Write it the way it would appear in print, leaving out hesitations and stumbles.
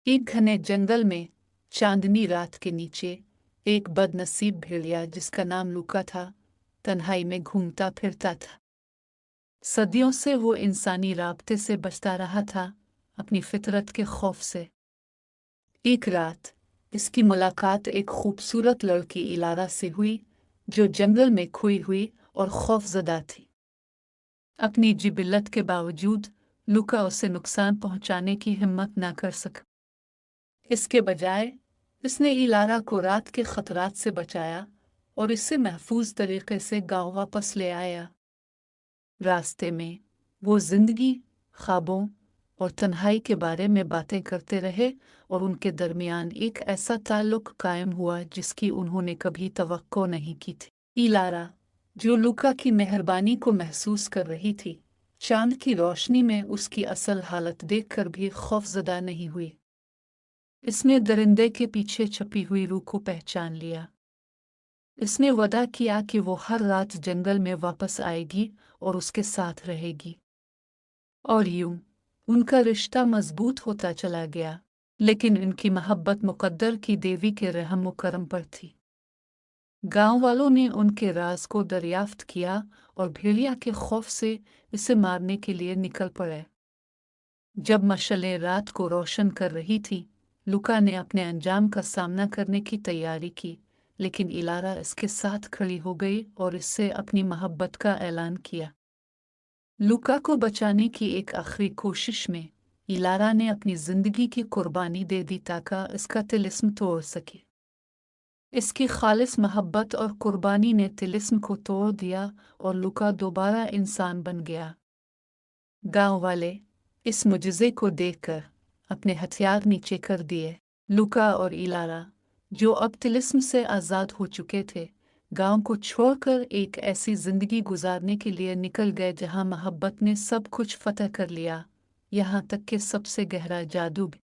एक घने जंगल में चांदनी रात के नीचे एक बदनसीब भेड़िया जिसका नाम लूका था, तन्हाई में घूमता फिरता था। सदियों से वो इंसानी राब्ते से बचता रहा था, अपनी फितरत के खौफ से। एक रात इसकी मुलाकात एक खूबसूरत लड़की इलारा से हुई, जो जंगल में खोई हुई और खौफजदा थी। अपनी जिबिलत के बावजूद लूका उसे नुकसान पहुंचाने की हिम्मत न कर सका। इसके बजाय इसने इलारा को रात के खतरात से बचाया और इसे महफूज तरीके से गांव वापस ले आया। रास्ते में वो जिंदगी, ख्वाबों और तन्हाई के बारे में बातें करते रहे और उनके दरमियान एक ऐसा ताल्लुक कायम हुआ जिसकी उन्होंने कभी तवक्को नहीं की थी। इलारा, जो लूका की मेहरबानी को महसूस कर रही थी, चांद की रोशनी में उसकी असल हालत देखकर भी खौफजदा नहीं हुई। इसने दरिंदे के पीछे छपी हुई रूह को पहचान लिया। इसने वादा किया कि वो हर रात जंगल में वापस आएगी और उसके साथ रहेगी। और यूं उनका रिश्ता मजबूत होता चला गया, लेकिन इनकी मोहब्बत मुकद्दर की देवी के रहम व करम पर थी। गांव वालों ने उनके राज को दरियाफ्त किया और भेड़िया के खौफ से इसे मारने के लिए निकल पड़े। जब मशलें रात को रोशन कर रही थी, लूका ने अपने अंजाम का सामना करने की तैयारी की, लेकिन इलारा इसके साथ खड़ी हो गई और इससे अपनी मोहब्बत का ऐलान किया। लूका को बचाने की एक आखिरी कोशिश में इलारा ने अपनी जिंदगी की कुर्बानी दे दी ताकि इसका तिलिस्म तोड़ सके। इसकी खालिस मोहब्बत और कुर्बानी ने तिलिस्म को तोड़ दिया और लूका दोबारा इंसान बन गया। गांव वाले इस मुजज़े को देखकर अपने हथियार नीचे कर दिए। लूका और इलारा, जो अब तिलिस्म से आज़ाद हो चुके थे, गांव को छोड़कर एक ऐसी जिंदगी गुजारने के लिए निकल गए जहां मोहब्बत ने सब कुछ फतह कर लिया, यहाँ तक कि सबसे गहरा जादू भी।